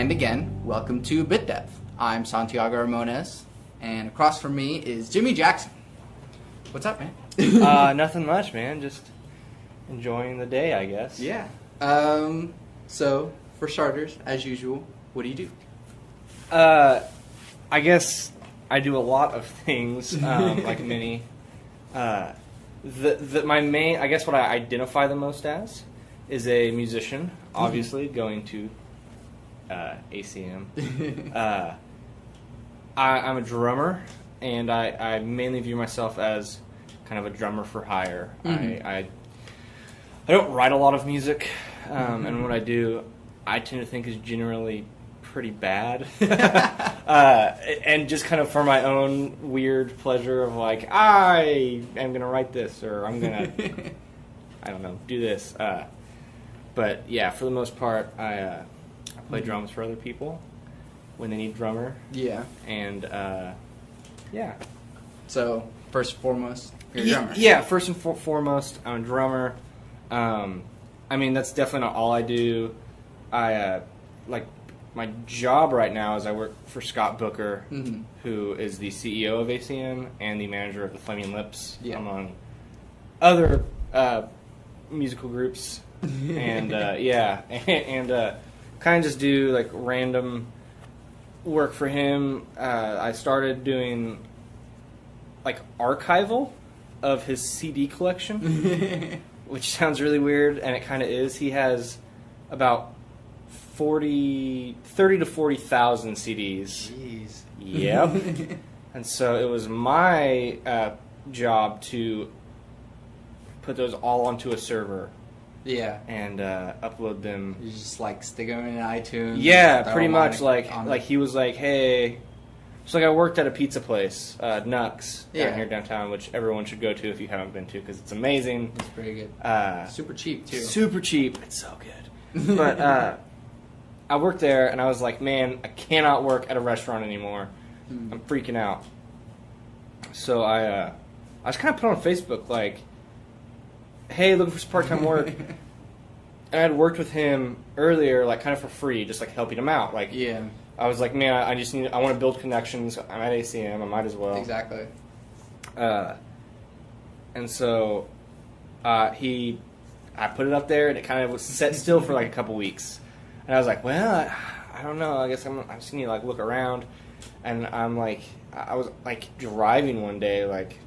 And again, welcome to Bit Depth. I'm Santiago Ramones, and across from me is Jimmy Jackson. What's up, man? Nothing much, man. Just enjoying the day, I guess. Yeah. So, for starters, as usual, what do you do? I guess I do a lot of things, like many. My main, I guess what I identify the most as is a musician, obviously, going to ACM. I'm a drummer, and I mainly view myself as kind of a drummer for hire. I don't write a lot of music, and what I do, I tend to think is generally pretty bad. And just kind of for my own weird pleasure of like, I am going to write this, or I'm going to, I don't know, do this. But yeah, for the most part, I play drums for other people when they need drummer. Yeah. And yeah. So, first and foremost, you're a drummer. Yeah, first and foremost, I'm a drummer. I mean, that's definitely not all I do. Like, my job right now is I work for Scott Booker, who is the CEO of ACM and the manager of the Flaming Lips, among other musical groups. And yeah, and kind of just do like random work for him. I started doing like archival of his CD collection, which sounds really weird, and it kind of is. He has about 30 to 40,000 CDs. Jeez. Yep. And so it was my job to put those all onto a server. Yeah. And upload them. You just like stick them in iTunes. Yeah, pretty much. Like he was like, hey. So like I worked at a pizza place, Nux, down here downtown, which everyone should go to if you haven't been to, because it's amazing. It's pretty good. Super cheap too. Super cheap. It's so good. But I worked there, and I was like, man, I cannot work at a restaurant anymore. I'm freaking out. So I just kind of put on Facebook like, hey, looking for some part-time work. And I had worked with him earlier, like kind of for free, just like helping him out. Like, yeah. I was like, man, I want to build connections. I'm at ACM, I might as well. Exactly. And so I put it up there, and it kind of was set still for like a couple weeks. And I was like, well, I don't know. I guess I just need to like look around. And I'm like, I was like driving one day, like,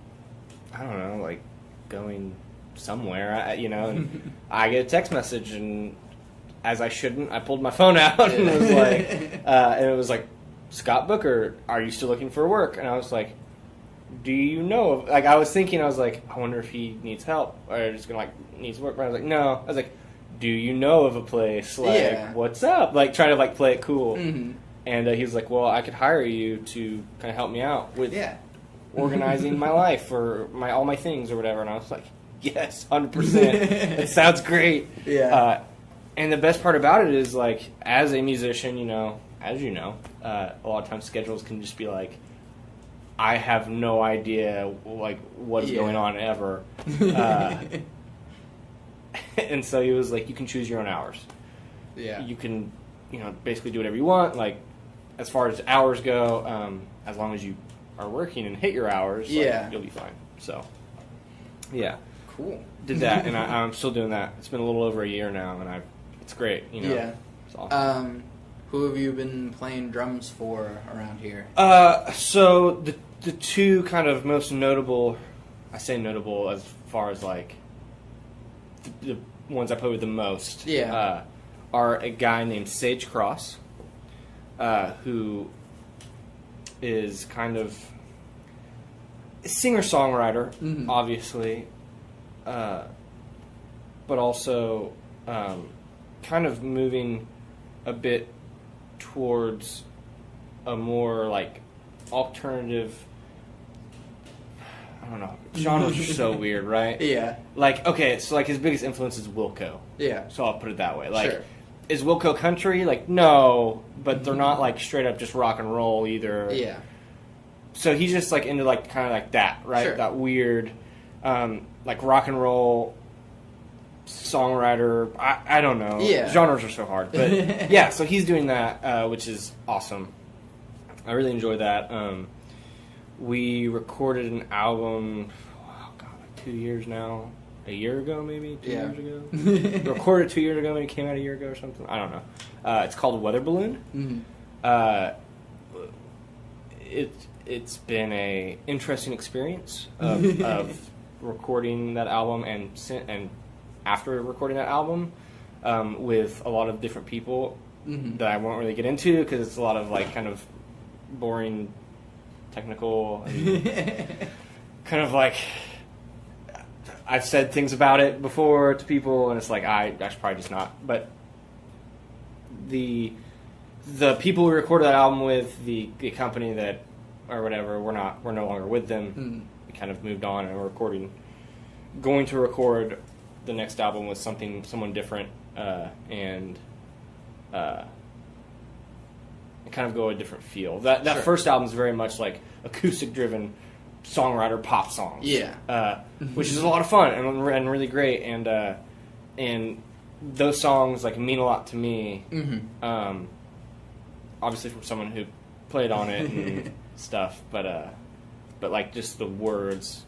I don't know, like going somewhere, and I get a text message, and as I shouldn't, I pulled my phone out and it was like, Scott Booker, are you still looking for work? And I was like, do you know? Like, I was thinking, I was like, I wonder if he needs help or just gonna like needs work. But I was like, no. I was like, do you know of a place? Like, what's up? Like, trying to like play it cool. And he was like, well, I could hire you to kind of help me out with organizing my life or all my things or whatever. And I was like, yes, 100%. It sounds great. Yeah. And the best part about it is, like, as a musician, as you know, a lot of times schedules can just be like, I have no idea, like, what's going on ever. And so he was like, you can choose your own hours. Yeah. You can, basically do whatever you want. Like, as far as hours go, as long as you are working and hit your hours, like, you'll be fine. So, yeah. Cool. Did that, and I'm still doing that. It's been a little over a year now, and it's great. Yeah. It's awesome. Who have you been playing drums for around here? So the two kind of most notable, I say notable as far as like the ones I play with the most, are a guy named Sage Cross, who is kind of a singer-songwriter, obviously. But also kind of moving a bit towards a more like alternative, I don't know, genres are so weird, right? Yeah. Like, okay, so like his biggest influence is Wilco. Yeah. So I'll put it that way. Like, is Wilco country? Like, no, but they're not like straight up just rock and roll either. Yeah. So he's just like into like kind of like that, right? That weird, like rock and roll songwriter. I don't know. Yeah. Genres are so hard. But yeah, so he's doing that, which is awesome. I really enjoy that. We recorded an album, oh God, like 2 years now. A year ago, maybe? 2 years ago? We recorded 2 years ago, maybe it came out a year ago or something. I don't know. It's called Weather Balloon. It's been a interesting experience of recording that album and after recording that album with a lot of different people that I won't really get into because it's a lot of like kind of boring technical and kind of like I've said things about it before to people and it's like I should probably just not, but the people we recorded that album with, the company that or whatever, we're no longer with them. We kind of moved on and we're going to record the next album with someone different and kind of go a different feel. That Sure. first album is very much like acoustic driven songwriter pop songs. Yeah. Which is a lot of fun and really great and those songs like mean a lot to me. Obviously from someone who played on it and stuff, but like just the words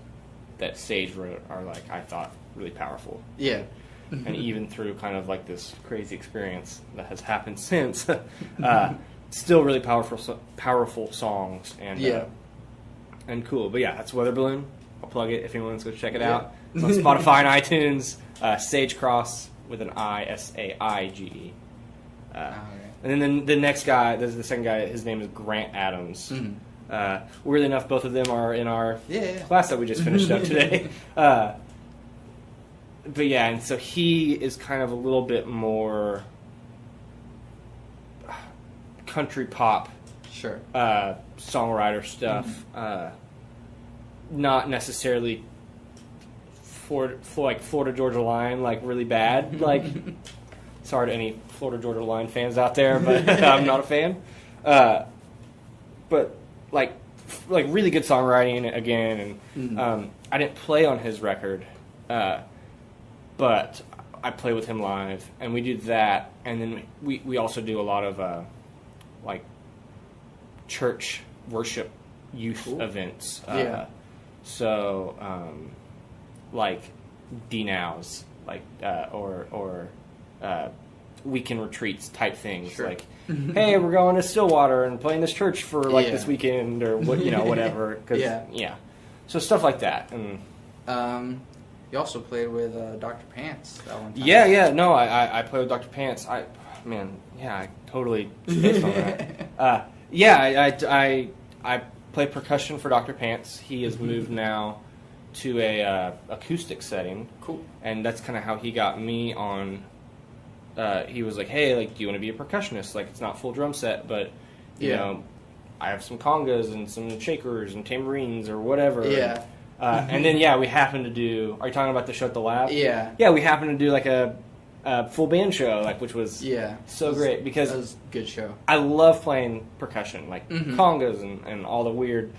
that Sage wrote are like I thought really powerful. Yeah. And even through kind of like this crazy experience that has happened since, still really powerful songs and cool. But yeah, that's Weather Balloon. I'll plug it if anyone wants to go check it out. It's on Spotify and iTunes. Sage Cross with an I, Saige. And then the next guy, the second guy, his name is Grant Adams. Weirdly enough, both of them are in our class that we just finished up today. But yeah, and so he is kind of a little bit more country pop, Sure. Songwriter stuff. Not necessarily like Florida Georgia Line, like really bad. Like, sorry to any Florida Georgia Line fans out there, but I'm not a fan. But like really good songwriting again, and I didn't play on his record. But I play with him live, and we do that, and then we also do a lot of like church worship youth events. So like D-Nows, like or weekend retreats type things. Sure. Like, hey, we're going to Stillwater and playing this church for like this weekend or what whatever. So stuff like that, and. You also played with Dr. Pants that one time. Yeah. No, I played with Dr. Pants. I totally spaced on that. I play percussion for Dr. Pants. He has moved now to a acoustic setting. Cool. And that's kind of how he got me on. He was like, hey, like, do you want to be a percussionist? Like, it's not full drum set, but you know, I have some congas and some shakers and tambourines or whatever. Yeah. And then, we happened to do... Are you talking about the show at the lab? Yeah. Yeah, we happened to do, like, a full band show, like, which was so great. Because that was a good show. I love playing percussion, like, congas and all the weird...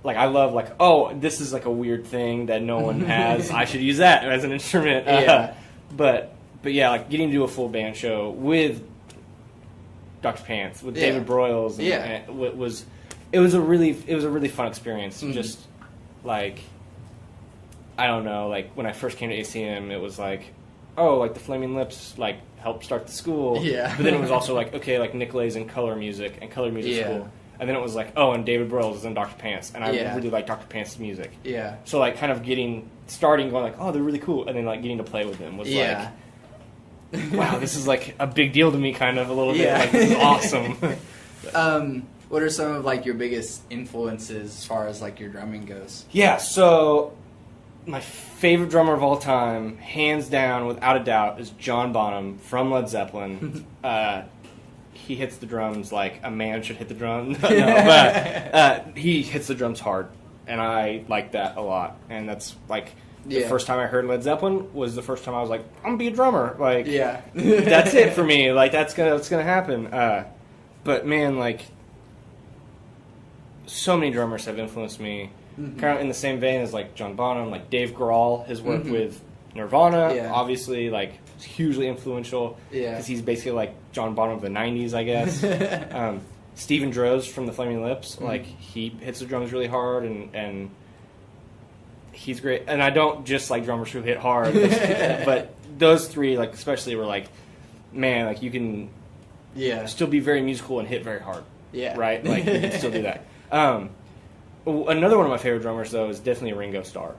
Like, I love, like, oh, this is, like, a weird thing that no one has. I should use that as an instrument. But yeah, like, getting to do a full band show with Dr. Pants, with David Broyles, and it was a really fun experience. Just... Like, I don't know, like, when I first came to ACM, it was like, oh, like, the Flaming Lips, like, helped start the school. Yeah. But then it was also like, okay, like, Nick Lay's in color music school. And then it was like, oh, and David Broyles is in Dr. Pants. And I really like Dr. Pants' music. Yeah. So, like, kind of starting going like, oh, they're really cool. And then, like, getting to play with them was like, wow, this is, like, a big deal to me, kind of, a little bit. Like, this is awesome. What are some of, like, your biggest influences as far as, like, your drumming goes? Yeah, so my favorite drummer of all time, hands down, without a doubt, is John Bonham from Led Zeppelin. He hits the drums like a man should hit the drums. But he hits the drums hard, and I like that a lot. And that's, like, the first time I heard Led Zeppelin was the first time I was like, I'm going to be a drummer. Like, that's it for me. Like, that's gonna happen. But, man, like... So many drummers have influenced me, kind of in the same vein as like John Bonham, like Dave Grohl. His work with Nirvana, Yeah. obviously, like, hugely influential. Yeah. Because he's basically like John Bonham of the 90s, I guess. Steven Drozd from the Flaming Lips, like, he hits the drums really hard, and he's great. And I don't just like drummers who hit hard, but those three, like, especially were like, man, like, you can still be very musical and hit very hard. Yeah. Right? Like, you can still do that. Another one of my favorite drummers, though, is definitely Ringo Starr.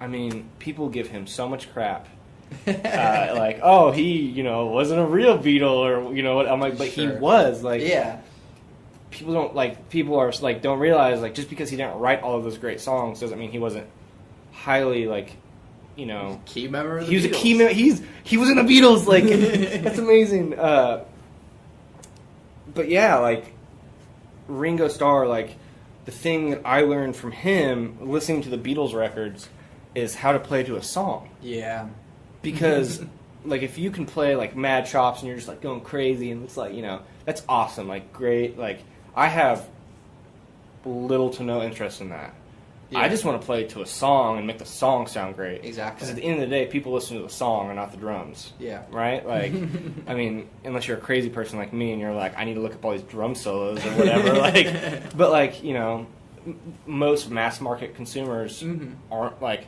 I mean, people give him so much crap. Like, oh, he, wasn't a real Beatle, or, what. I'm like, but he was. Like, people are, like, don't realize, like, just because he didn't write all of those great songs doesn't mean he wasn't highly, like, key member of the he was Beatles. a key member. He was in the Beatles. Like, that's amazing. But yeah, like, Ringo Starr, like, the thing that I learned from him listening to the Beatles records is how to play to a song. Yeah. Because, like, if you can play, like, mad chops and you're just, like, going crazy and it's like, that's awesome. Like, great. Like, I have little to no interest in that. Yeah. I just want to play to a song and make the song sound great. Exactly. Because at the end of the day, people listen to the song and not the drums. Yeah. Right? Like, I mean, unless you're a crazy person like me and you're like, I need to look up all these drum solos or whatever. Like, but, like, most mass market consumers aren't like,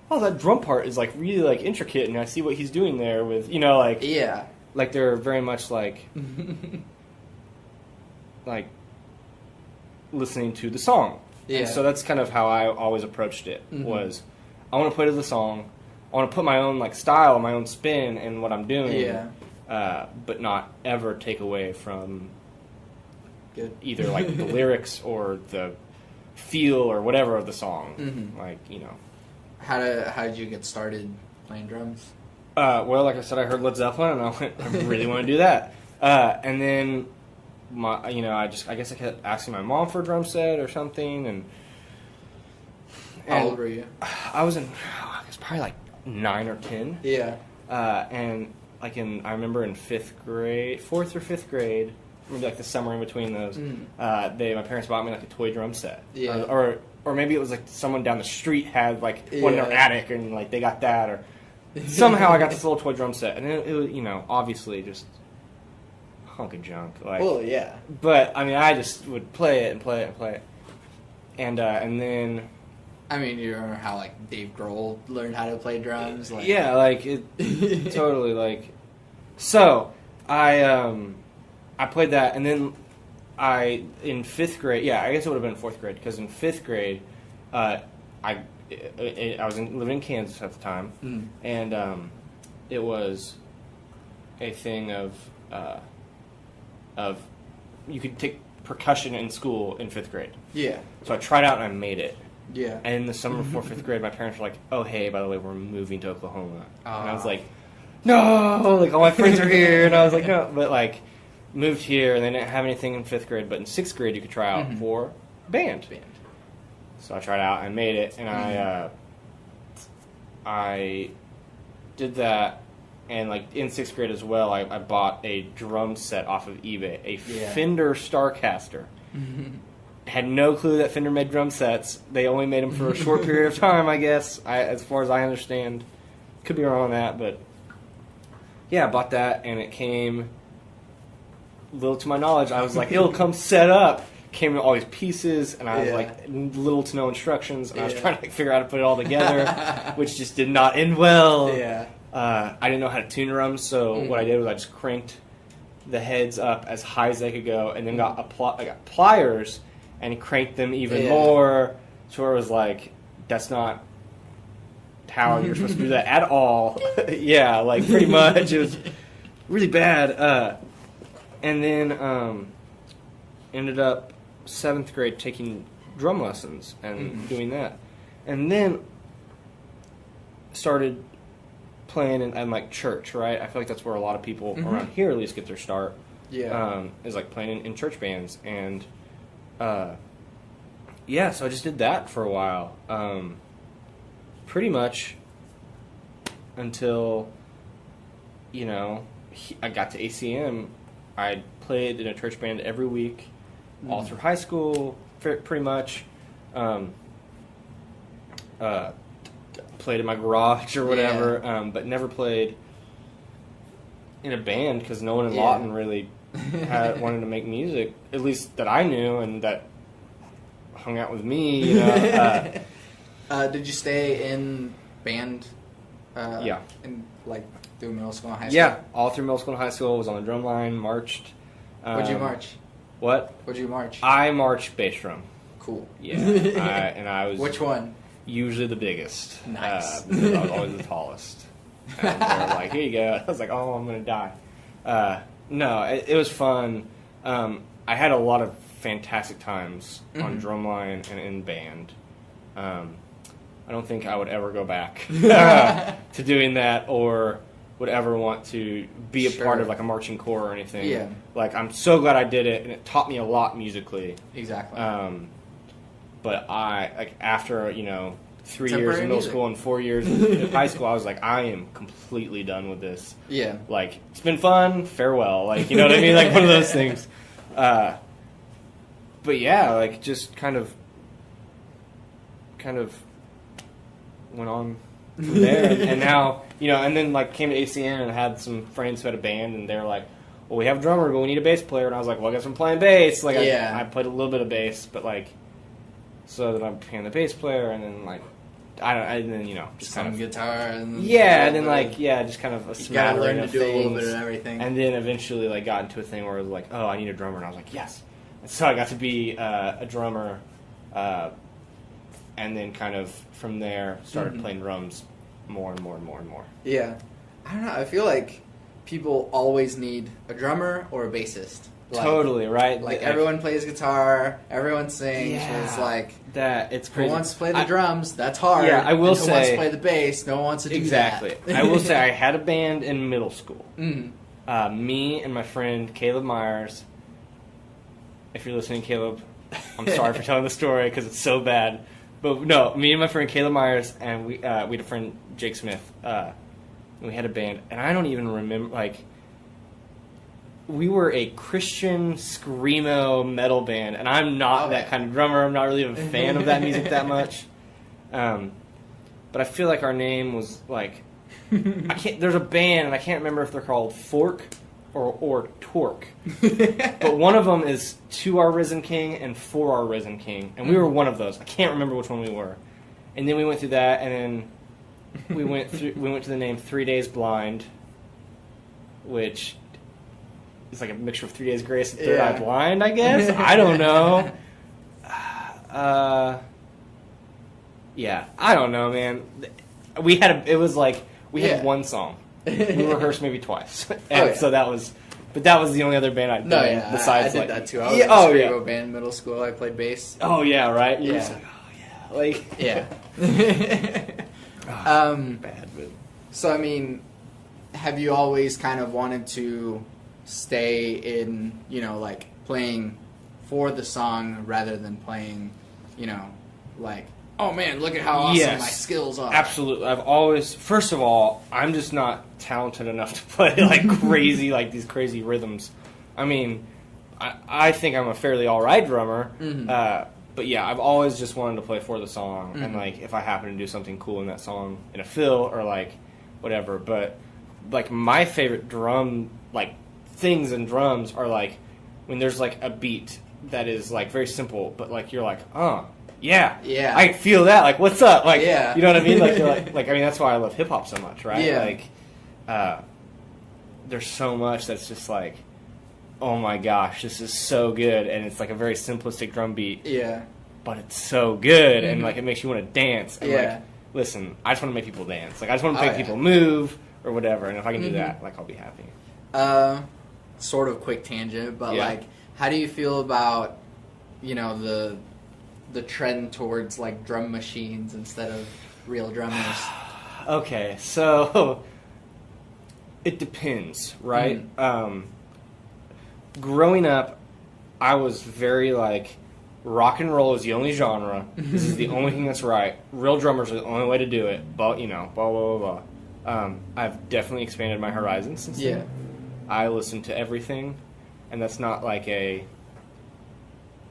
oh, that drum part is, like, really, like, intricate, and I see what he's doing there with, like... Yeah. Like, they're very much, like... like, listening to the song. Yeah. And so that's kind of how I always approached it, was, I want to play to the song, I want to put my own, like, style, my own spin in what I'm doing, but not ever take away from either, like, the lyrics or the feel or whatever of the song. Like, How did you get started playing drums? Well, like I said, I heard Led Zeppelin, and I went, I really want to do that. And then, I guess I kept asking my mom for a drum set or something. And how old were you? I was I guess probably like 9 or 10. Yeah. And like I remember in 4th or 5th grade, maybe like the summer in between those, my parents bought me like a toy drum set. Yeah. Or maybe it was like someone down the street had like one in their attic and like they got that, or somehow I got this little toy drum set, and it was obviously just a hunk of junk. Like, well, yeah. But I mean, I just would play it and play it and play it, and then. I mean, you remember how like Dave Grohl learned how to play drums? Like... Yeah, like it totally like. So I played that, and then in 5th grade, I guess it would have been 4th grade, because in 5th grade, I was living in Kansas at the time, and it was a thing of you could take percussion in school in 5th grade. Yeah. So I tried out and I made it. Yeah. And in the summer before 5th grade, my parents were like, "Oh, hey, by the way, we're moving to Oklahoma," and I was like, "No!" Like, all my friends are here, and I was like, "No," but like. Moved here, and they didn't have anything in 5th grade, but in 6th grade you could try out for band. So I tried out and made it, and I did that, and like in 6th grade as well, I bought a drum set off of eBay, a Fender Starcaster. Had no clue that Fender made drum sets. They only made them for a short period of time, I guess, as far as I understand. Could be wrong on that, but yeah, I bought that, and it came... Little to my knowledge, I was like, it'll come set up. Came in all these pieces, and I was like, little to no instructions, and I was trying to figure out how to put it all together, which just did not end well. Yeah. I didn't know how to tune drums, so what I did was I just cranked the heads up as high as they could go, and then I got pliers and cranked them even more, so it was like, that's not how you're supposed to do that at all. Yeah, like, pretty much. It was really bad. And then ended up 7th grade taking drum lessons and doing that. And then started playing in like church, right? I feel like that's where a lot of people around here at least get their start. Yeah. Is like playing in church bands. And so I just did that for a while. Pretty much until, I got to ACM. I played in a church band every week, all through high school, pretty much. Played played in my garage or whatever, but never played in a band because no one in Lawton really wanted to make music, at least that I knew and that hung out with me. You know. Did you stay in band? Yeah. In like through middle school and high school. Yeah, all through middle school and high school. Was on the drum line, marched. What'd you march? What? What'd you march? I marched bass drum. Cool. Yeah, and I was. Which one? Usually the biggest. Nice. Because I was always the tallest. And they were like, here you go. I was like, oh, I'm going to die. No, it was fun. I had a lot of fantastic times on drumline and in band. I don't think I would ever go back to doing that or would ever want to be a part of like a marching corps or anything. Yeah. Like, I'm so glad I did it, and it taught me a lot musically. Exactly. But after, 3 years Temporary in middle music. school and 4 years in high school, I was like, I am completely done with this. Yeah. Like, it's been fun, farewell. Like, you know what I mean? Like, one of those things. But yeah, like, just kind of went on from there. and now, and then, like, came to ACN and had some friends who had a band, and they're like, well, we have a drummer, but we need a bass player. And I was like, well, I guess I'm playing bass. Like, I played a little bit of bass, but, like, so then I became the bass player, and then, like, just some kind of guitar and and then just kind of a you gotta smattering learn to of do a little bit things. of everything. And then eventually, like, got into a thing where it was like, oh, I need a drummer, and I was like, yes. And so I got to be a drummer, and then kind of from there started playing drums more and more and more and more. Yeah, I don't know. I feel like people always need a drummer or a bassist. Like, Totally, right? Like everyone plays guitar, everyone sings. Yeah. It's like It's who crazy. wants to play the drums? That's hard. Yeah, I will and who wants say- to play the bass? No one wants to do Exactly. that. I will say I had a band in middle school. Mm. Me and my friend Caleb Myers. If you're listening, Caleb, I'm sorry for telling the story because it's so bad. But no, me and my friend Caleb Myers and we had a friend Jake Smith. And we had a band, and I don't even remember like. We were a Christian screamo metal band, and I'm not that kind of drummer. I'm not really a fan of that music that much. But I feel like our name was like I can't. There's a band, and I can't remember if they're called Fork or Torque. But one of them is To Our Risen King and For Our Risen King, and we were one of those. I can't remember which one we were. And then we went through that, and then we went to the name 3 Days Blind, which. It's like a mixture of 3 Days Grace and Third Eye Blind, I guess. I don't know. I don't know, man. We had had one song. We rehearsed maybe twice, and so that was the only other band I'd been in besides I like did that too. I was in a screamo band in middle school. I played bass. Oh yeah, right. You're Yeah. just like, bad. But So I mean, have you always kind of wanted to stay in, like playing for the song rather than playing, like, oh man, look at how awesome my skills are. Absolutely. I've always, first of all, I'm just not talented enough to play like crazy, like these crazy rhythms. I mean, I think I'm a fairly alright drummer, but yeah, I've always just wanted to play for the song, and like if I happen to do something cool in that song in a fill or like whatever, but like my favorite drum, like things in drums are like when there's like a beat that is like very simple, but like you're like, yeah, I feel that. Like, what's up? Like, you know what I mean? Like, you're like, I mean, that's why I love hip hop so much, right? Yeah. Like, there's so much that's just like, oh my gosh, this is so good, and it's like a very simplistic drum beat. Yeah. But it's so good, and like it makes you want to dance. And Yeah. like, listen, I just want to make people dance. Like, I just want to make people move or whatever. And if I can do that, like, I'll be happy. Sort of quick tangent, but Yeah. like, how do you feel about, the trend towards like drum machines instead of real drummers? Okay, so it depends, right? Growing up, I was very like, rock and roll is the only genre. This is the only thing that's right. Real drummers are the only way to do it. But blah blah blah blah. I've definitely expanded my horizons since then. I listen to everything, and that's not like I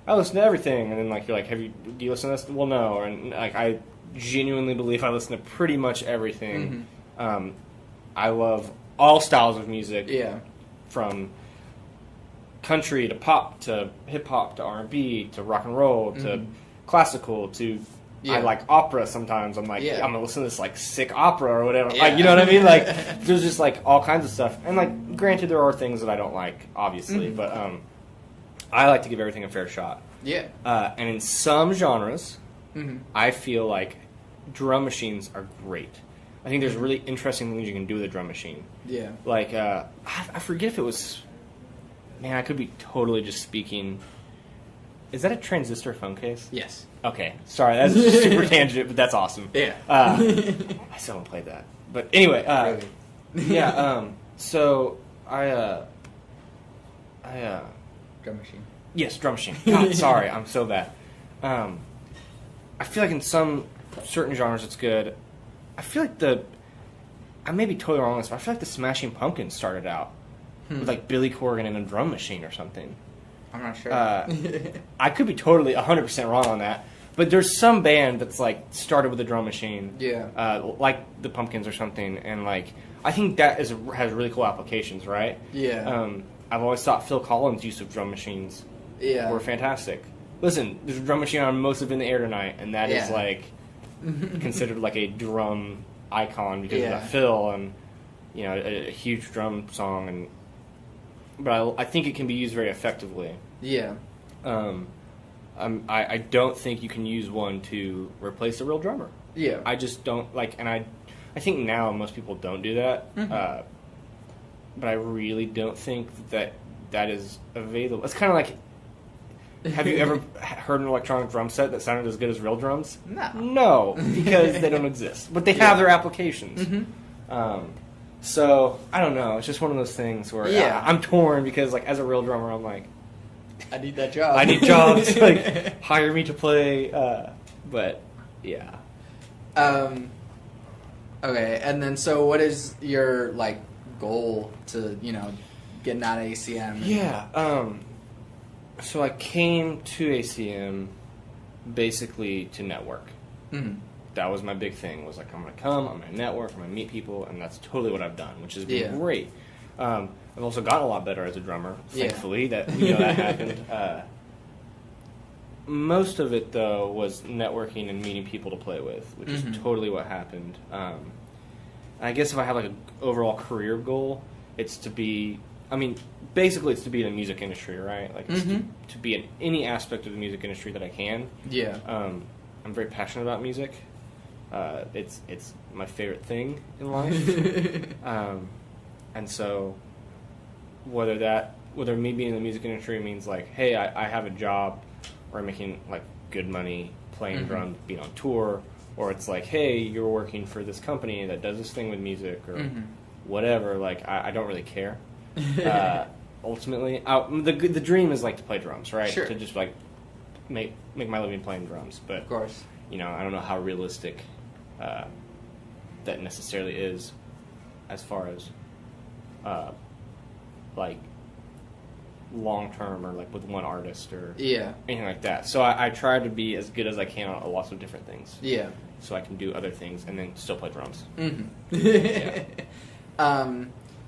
listen to everything, and then like you're like, do you listen to this? Well, no, and like I genuinely believe I listen to pretty much everything. I love all styles of music. Yeah. From country to pop to hip hop to R&B to rock and roll to classical to I like opera sometimes. I'm like, I'm gonna listen to this like sick opera or whatever. Like, you know what I mean? Like, there's just like all kinds of stuff. And like, granted, there are things that I don't like, obviously, but I like to give everything a fair shot. Yeah. And in some genres, I feel like drum machines are great. I think there's really interesting things you can do with a drum machine. Yeah. Like, I forget if it was... Man, I could be totally just speaking... Is that a transistor phone case? Yes. Okay, sorry, that's a super tangent, but that's awesome. Yeah. I still haven't played that. But anyway, yeah, so I Drum machine. Yes, drum machine. God, sorry, I'm so bad. I feel like in some certain genres it's good. I feel like I may be totally wrong on this, but I feel like the Smashing Pumpkins started out with like Billy Corgan and a drum machine or something. I'm not sure. I could be totally 100% wrong on that, but there's some band that's like started with a drum machine, like the Pumpkins or something, and like I think that has really cool applications, right? Yeah. I've always thought Phil Collins' use of drum machines were fantastic. Listen, there's a drum machine on most of In the Air Tonight, and that is like considered like a drum icon because of that Phil and you know a huge drum song but I think it can be used very effectively. Yeah. I don't think you can use one to replace a real drummer. Yeah. I just don't like, and I think now most people don't do that. But I really don't think that is available. It's kind of like, have you ever heard an electronic drum set that sounded as good as real drums? No, because they don't exist. But they have their applications. So, I don't know. It's just one of those things where I'm torn because, like, as a real drummer, I'm like... I need that job. I need jobs. Like, hire me to play. But, yeah. Okay, and then so what is your, like, goal to, you know, getting out of ACM? Yeah. So I came to ACM basically to network. That was my big thing. Was like, I'm going to come, I'm going to network, I'm going to meet people, and that's totally what I've done, which has been great. I've also gotten a lot better as a drummer, thankfully, that that happened. Most of it, though, was networking and meeting people to play with, which is totally what happened. I guess if I have like an overall career goal, it's to be, I mean, basically it's to be in the music industry, right? Like it's to be in any aspect of the music industry that I can. Yeah. I'm very passionate about music. It's my favorite thing in life. And so whether me being in the music industry means like, hey, I have a job or I'm making like good money playing drums, being on tour, or it's like, hey, you're working for this company that does this thing with music or whatever, like I don't really care. Ultimately, the dream is like to play drums, right? Sure. To just like make my living playing drums, but of course, you know, I don't know how realistic that necessarily is as far as like long term or like with one artist or anything like that. So I try to be as good as I can on lots of different things. Yeah. So I can do other things and then still play drums.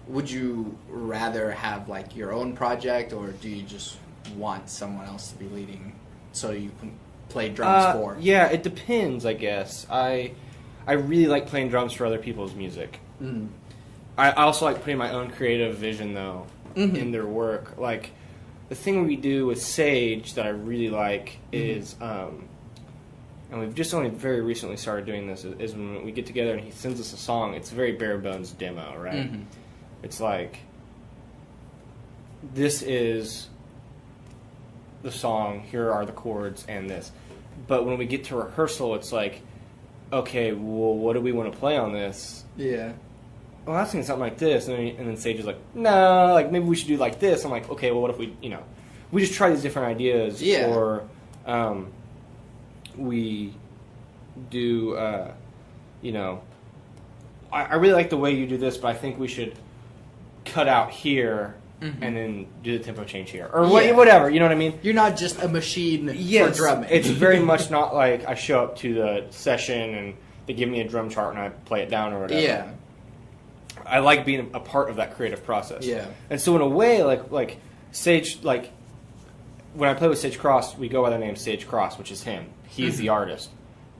Would you rather have like your own project, or do you just want someone else to be leading so you can play drums for? Yeah, it depends, I guess. I really like playing drums for other people's music. I also like putting my own creative vision, though, in their work. Like, the thing we do with Sage that I really like is, and we've just only very recently started doing this, is when we get together and he sends us a song, it's a very bare-bones demo, right? It's like, this is the song, here are the chords, and this. But when we get to rehearsal, it's like, okay, well, what do we want to play on this? Yeah. Well, I was thinking something like this, and then Sage is like, no, like, maybe we should do like this. I'm like, okay, well, what if we, you know, we just try these different ideas, or we do, you know, I really like the way you do this, but I think we should cut out here and then do the tempo change here, or whatever. You know what I mean? You're not just a machine Yes, for drumming. It's very much not like I show up to the session and they give me a drum chart and I play it down or whatever. Yeah. I like being a part of that creative process. Yeah. And so in a way, like Sage, like when I play with Sage Cross, we go by the name Sage Cross, which is him. He's the artist.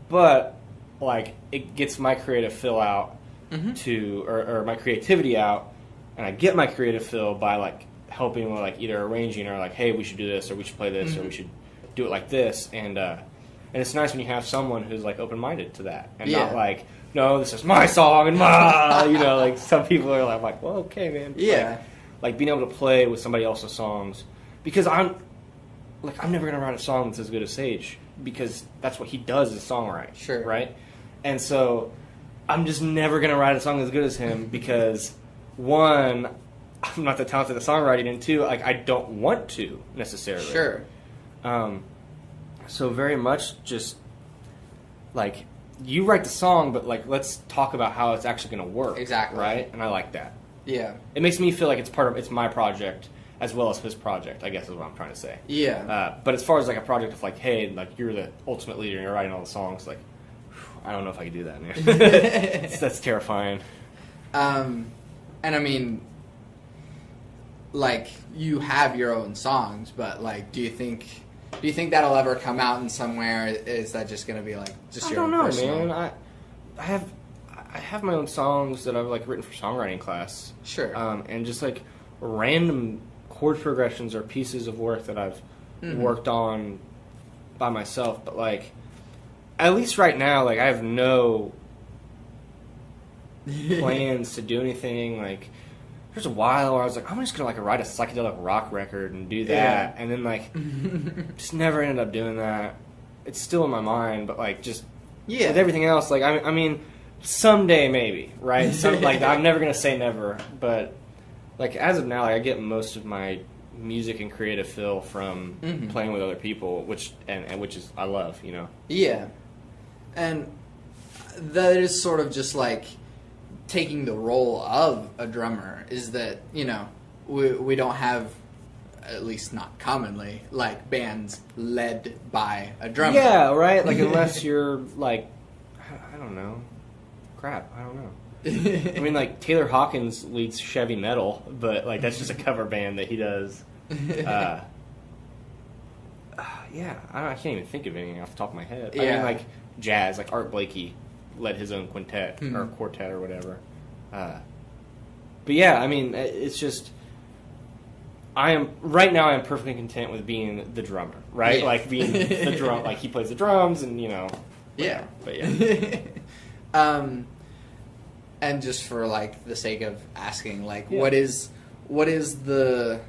But like it gets my creative fill out or my creativity out, and I get my creative fill by like helping with like either arranging or like, hey, we should do this or we should play this or we should do it like this. And it's nice when you have someone who's like open-minded to that and not like, no, this is my song and like some people are like, well, okay, man. Yeah. Like being able to play with somebody else's songs, because I'm never gonna write a song that's as good as Sage, because that's what he does is songwrite. Sure. Right? And so I'm just never gonna write a song as good as him because one, I'm not that talented at songwriting, and two, like I don't want to necessarily. Sure. So very much just like you write the song, but like let's talk about how it's actually going to work. Exactly. Right? And I like that. Yeah. It makes me feel like it's my project as well as his project, I guess is what I'm trying to say. Yeah. But as far as like a project of like, hey, like you're the ultimate leader and you're writing all the songs, like I don't know if I could do that, man. That's terrifying. And I mean, like you have your own songs, but like, do you think that'll ever come out in somewhere? Is that just gonna be like just your own personal? I don't know, man. I have my own songs that I've like written for songwriting class. Sure. And just like random chord progressions or pieces of work that I've worked on by myself. But like, at least right now, like I have no plans to do anything. Like, there's a while where I was like, I'm just gonna like write a psychedelic rock record and do that, and then like just never ended up doing that. It's still in my mind, but like just with everything else, like I mean, someday maybe, right? Like I'm never gonna say never, but like as of now, like I get most of my music and creative fill from playing with other people, which is I love, you know. Yeah, and that is sort of just like taking the role of a drummer. Is that, you know, we don't have, at least not commonly, like bands led by a drummer. Yeah, right. Like unless you're like, I don't know, crap. I don't know. I mean, like Taylor Hawkins leads Chevy Metal, but like that's just a cover band that he does. Yeah, I can't even think of anything off the top of my head. I mean, like jazz, like Art Blakey led his own quintet or quartet or whatever. But yeah, I mean, it's just right now I'm perfectly content with being the drummer, right? Yeah. Like being the drum, like he plays the drums and you know. Yeah. But yeah. And just for like the sake of asking, like what is the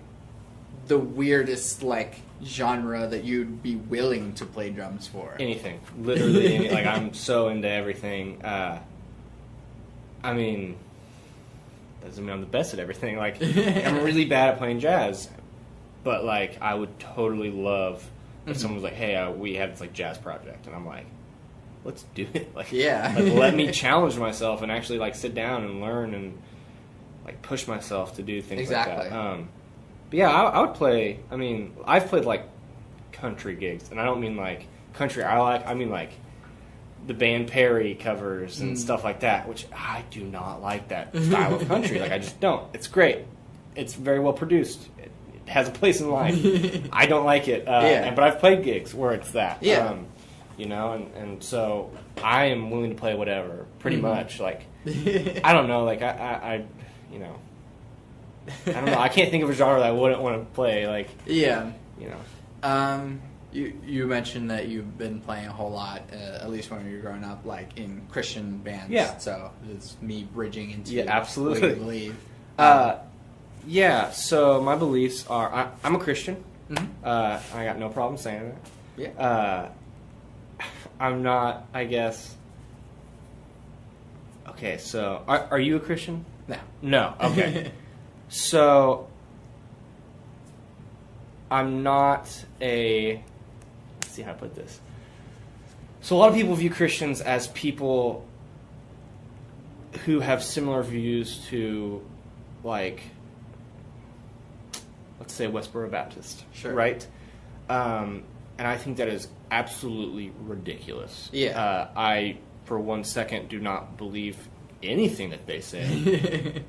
weirdest like genre that you'd be willing to play drums for? Anything, literally. Like I'm so into everything. I mean, doesn't mean I'm the best at everything. Like I'm really bad at playing jazz, but like I would totally love if someone was like, "Hey, we have this like jazz project," and I'm like, "Let's do it!" Like, like let me challenge myself and actually like sit down and learn and like push myself to do things like that. But yeah, I would play. I mean, I've played like country gigs, and I don't mean like country I mean like the band Perry covers and stuff like that, which I do not like that style of country. Like I just don't. It's great. It's very well produced. It has a place in life. I don't like it. But I've played gigs where it's that. Yeah. You know, and so I am willing to play whatever, pretty much. Like I don't know. Like I you know. I don't know. I can't think of a genre that I wouldn't want to play. Like, you know. You mentioned that you've been playing a whole lot, at least when you were growing up, like in Christian bands. Yeah. So it's me bridging into absolutely. what you believe. Yeah. So my beliefs are I'm a Christian. I got no problem saying that. Yeah. I'm not. I guess. Okay. So are you a Christian? No. No. Okay. So, I'm not let's see how I put this. So a lot of people view Christians as people who have similar views to, like, let's say Westboro Baptist, Sure. right? And I think that is absolutely ridiculous. Yeah. I, for 1 second, do not believe anything that they say.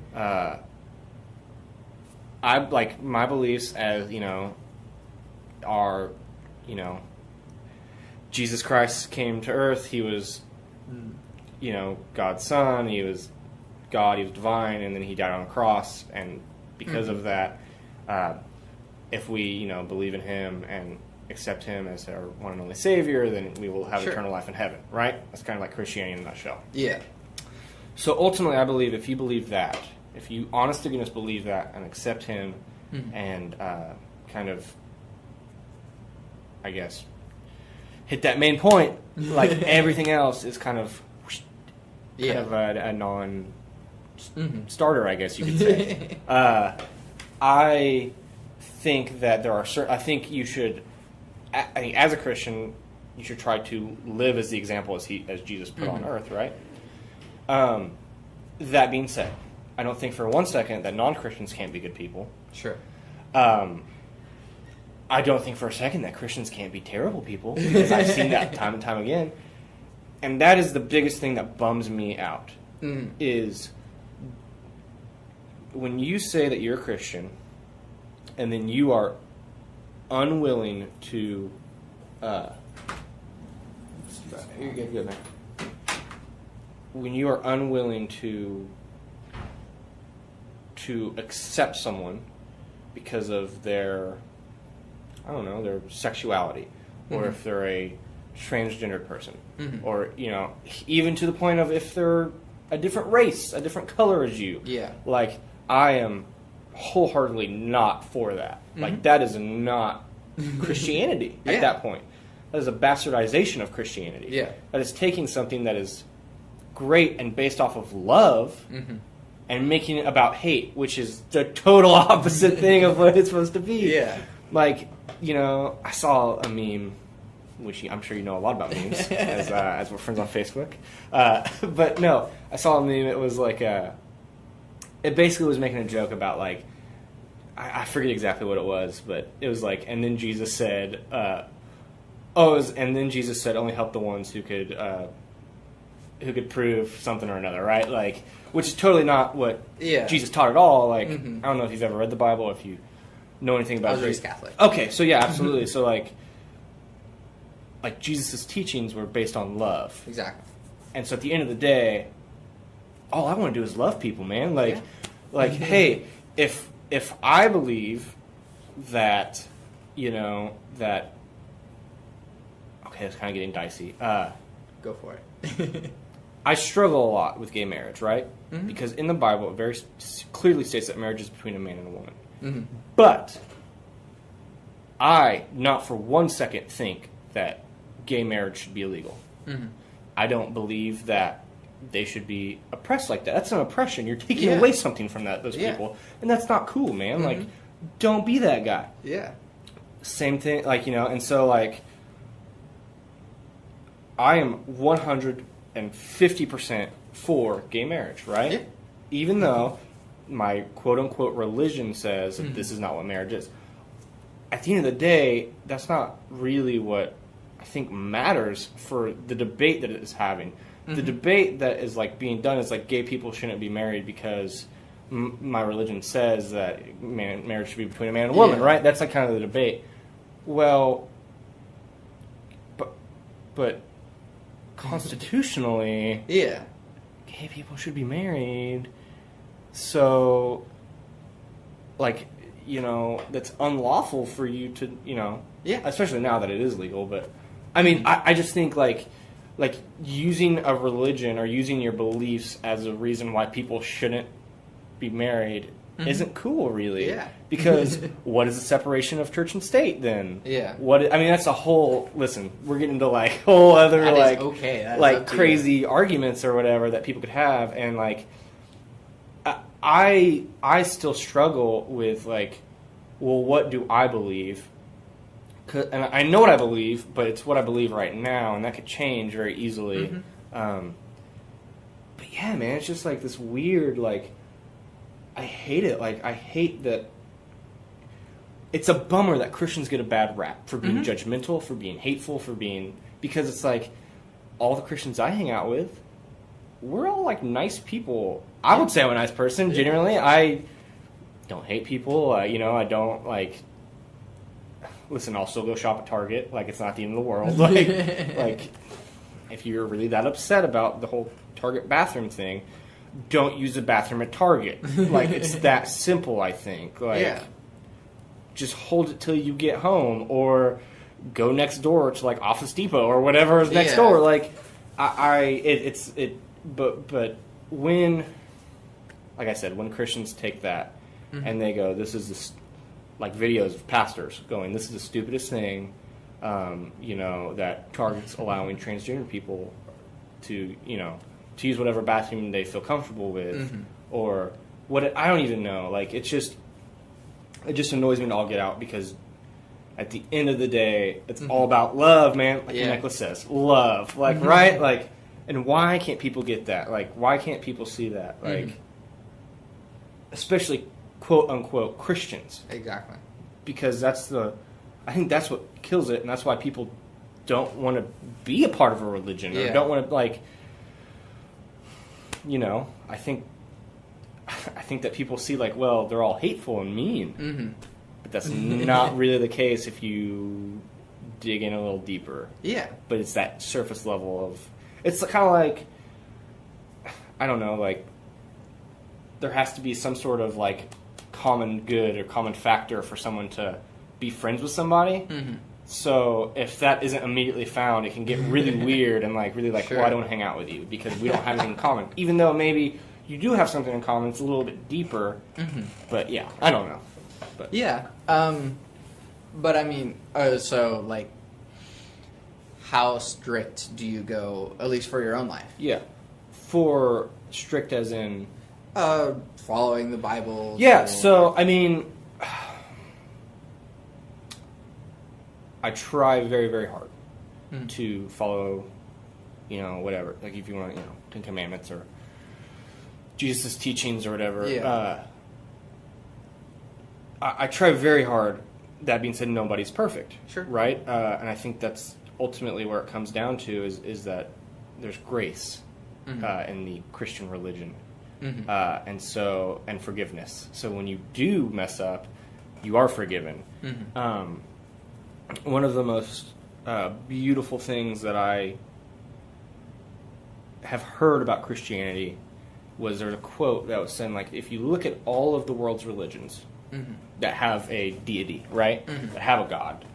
I like my beliefs as are Jesus Christ came to earth. He was God's son. He was God. He was divine, and then he died on a cross. And because of that, if we believe in him and accept him as our one and only Savior, then we will have eternal life in heaven. Right? That's kind of like Christianity in a nutshell. Yeah. So ultimately, I believe if you believe that, if you honest to goodness believe that and accept him and kind of, I guess, hit that main point, like everything else is kind of a non-starter, I guess you could say. I think that there are certain, I think you should, I think as a Christian, you should try to live as the example as Jesus put on earth, right? That being said, I don't think for 1 second that non-Christians can't be good people. Sure. I don't think for a second that Christians can't be terrible people, because I've seen that time and time again. And that is the biggest thing that bums me out, is when you say that you're a Christian, and then you are unwilling to... you're good, man. When you are unwilling to accept someone because of their, I don't know, their sexuality, or if they're a transgender person, or even to the point of if they're a different race, a different color as you. Yeah. Like, I am wholeheartedly not for that. Like, that is not Christianity at that point. That is a bastardization of Christianity. Yeah. That is taking something that is great and based off of love and making it about hate, which is the total opposite thing of what it's supposed to be. Yeah. Like, I saw a meme, which I'm sure you know a lot about memes, as we're friends on Facebook. But no, I saw a meme, it was like, it basically was making a joke about, like, I forget exactly what it was, but it was like, and then Jesus said, only help the ones who could prove something or another, right? Like, which is totally not what Jesus taught at all. Like, I don't know if you've ever read the Bible, if you know anything about I was raised Catholic. Okay, so yeah, absolutely. So like Jesus' teachings were based on love. Exactly. And so at the end of the day, all I want to do is love people, man. Like, hey, if I believe that, that, okay, it's kind of getting dicey. Go for it. I struggle a lot with gay marriage, right? Because in the Bible, it very clearly states that marriage is between a man and a woman. But I, not for 1 second, think that gay marriage should be illegal. I don't believe that they should be oppressed like that. That's an oppression. You're taking away something from those people. And that's not cool, man. Like, don't be that guy. Yeah. Same thing, and so, I am 150% for gay marriage, right? Yeah. Even though my quote-unquote religion says that this is not what marriage is. At the end of the day, that's not really what I think matters for the debate that it is having. The debate that is, being done is, gay people shouldn't be married because my religion says that marriage should be between a man and a woman, right? That's, kind of the debate. Well, but constitutionally, gay people should be married. So, that's unlawful for you to, especially now that it is legal. But, I mean, I just think, using a religion or using your beliefs as a reason why people shouldn't be married isn't cool, really. Yeah. Because what is the separation of church and state, then? Yeah. That's a whole... Listen, we're getting into, whole other, crazy arguments or whatever that people could have. And, I still struggle with, well, what do I believe? And I know what I believe, but it's what I believe right now, and that could change very easily. But yeah, man, it's just this weird, I hate it. I hate that it's a bummer that Christians get a bad rap for being judgmental, for being hateful, because it's like all the Christians I hang out with, we're all like nice people. I would say I'm a nice person. Genuinely, I don't hate people. I don't like. Listen, I'll still go shop at Target. Like, it's not the end of the world. Like, if you're really that upset about the whole Target bathroom thing, don't use the bathroom at Target. Like, it's that simple, I think. Like, just hold it till you get home, or go next door to, like, Office Depot or whatever is next door. Like, but when, like I said, when Christians take that and they go, this is this, like videos of pastors going, this is the stupidest thing, that Target's allowing transgender people to use whatever bathroom they feel comfortable with, or what, I don't even know. Like, it just annoys me to all get out, because at the end of the day, it's all about love, man. Like the necklace says, love. Like, right? Like, and why can't people get that? Like, why can't people see that? Like, especially quote unquote Christians. Exactly. Because I think that's what kills it, and that's why people don't want to be a part of a religion, or don't want to, like, I think that people see, like, well, they're all hateful and mean. But that's not really the case if you dig in a little deeper. Yeah. But it's that surface level of, it's kind of like, I don't know, like, there has to be some sort of, like, common good or common factor for someone to be friends with somebody. So if that isn't immediately found, it can get really weird and, like, really like, well, I don't want to hang out with you because we don't have anything in common. Even though maybe you do have something in common, it's a little bit deeper. But yeah, I don't know. But yeah. But I mean, so, like, how strict do you go, at least for your own life? Yeah. For strict as in? Following the Bible. Yeah, so, I mean, I try very, very hard to follow, whatever. Like, if you want, Ten Commandments or Jesus' teachings or whatever. Yeah. I try very hard. That being said, nobody's perfect. Sure. Right? And I think that's ultimately where it comes down to is that there's grace in the Christian religion. And forgiveness. So when you do mess up, you are forgiven. One of the most beautiful things that I have heard about Christianity was, there's a quote that was saying, like, if you look at all of the world's religions that have a deity, right, that have a God,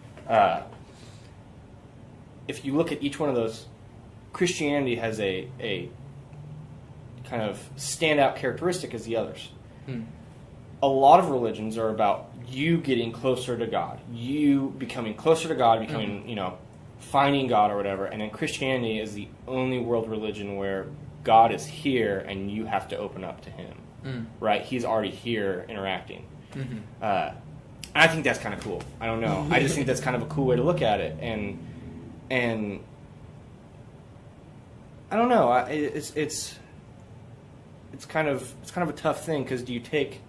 if you look at each one of those, Christianity has a kind of standout characteristic as the others. A lot of religions are about you getting closer to God, you becoming closer to God, becoming, finding God or whatever. And then Christianity is the only world religion where God is here and you have to open up to Him, right? He's already here interacting. I think that's kind of cool. I don't know. I just think that's kind of a cool way to look at it. And I don't know. It's kind of a tough thing, because do you take,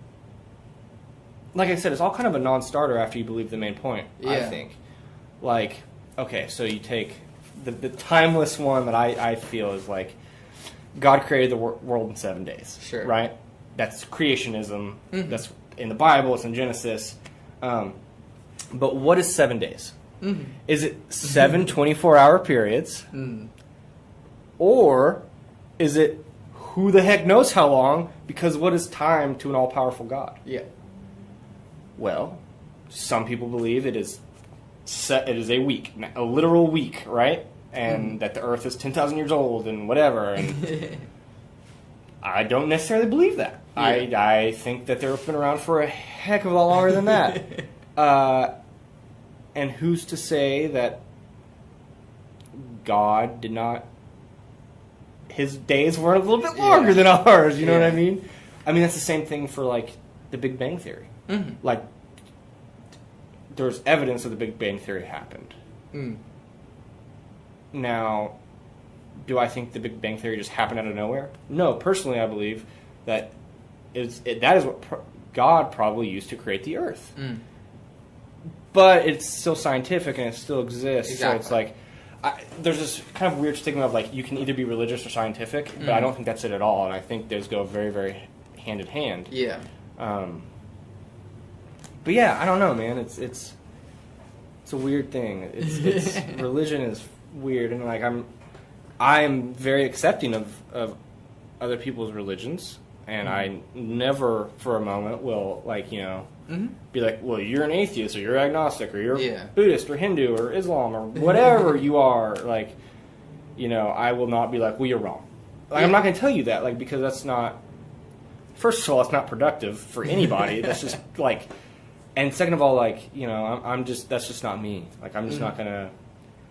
like I said, it's all kind of a non-starter after you believe the main point. I think, like, okay, so you take the timeless one that I feel is, like, God created the world in 7 days. Sure. Right? That's creationism. That's in the Bible. It's in Genesis. But what is 7 days? Is it 7 24-hour periods? Or is it who the heck knows how long? Because what is time to an all-powerful God? Yeah. Well, some people believe it is a week, a literal week, right? And that the Earth is 10,000 years old and whatever. And I don't necessarily believe that. Yeah. I think that they've been around for a heck of a lot longer than that. And who's to say that God did not... His days were a little bit longer than ours, you know what I mean? I mean, that's the same thing for, like, the Big Bang Theory. Like, there's evidence that the Big Bang Theory happened. Now, do I think the Big Bang Theory just happened out of nowhere? No, personally, I believe that that is what God probably used to create the Earth. but it's still scientific and it still exists. Exactly. So it's like, there's this kind of weird stigma of like you can either be religious or scientific, but I don't think that's it at all. And I think those go very, very hand in hand. Yeah. But yeah, I don't know, man. It's a weird thing. It's religion is weird, and like I'm very accepting of other people's religions, and I never for a moment will like be like, well, you're an atheist or you're agnostic or you're Buddhist or Hindu or Islam or whatever you are. Like, I will not be like, well, you're wrong. Like, I'm not going to tell you that, like, because that's not. First of all, it's not productive for anybody. That's just like. And second of all, like, I'm just, that's just not me. Like, I'm just not going to,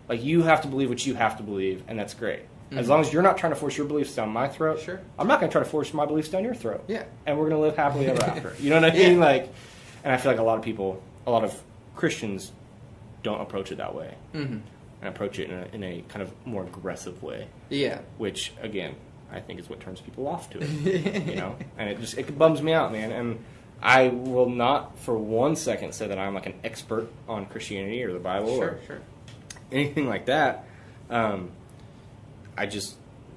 like, you have to believe what you have to believe, and that's great. As long as you're not trying to force your beliefs down my throat, sure. I'm not going to try to force my beliefs down your throat. Yeah. And we're going to live happily ever after. You know what I mean? Like, and I feel like a lot of Christians don't approach it that way. Mm-hmm. And approach it in a kind of more aggressive way. Yeah. Which, again, I think is what turns people off to it. And it bums me out, man. And I will not for 1 second say that I'm like an expert on Christianity or the Bible or anything like that.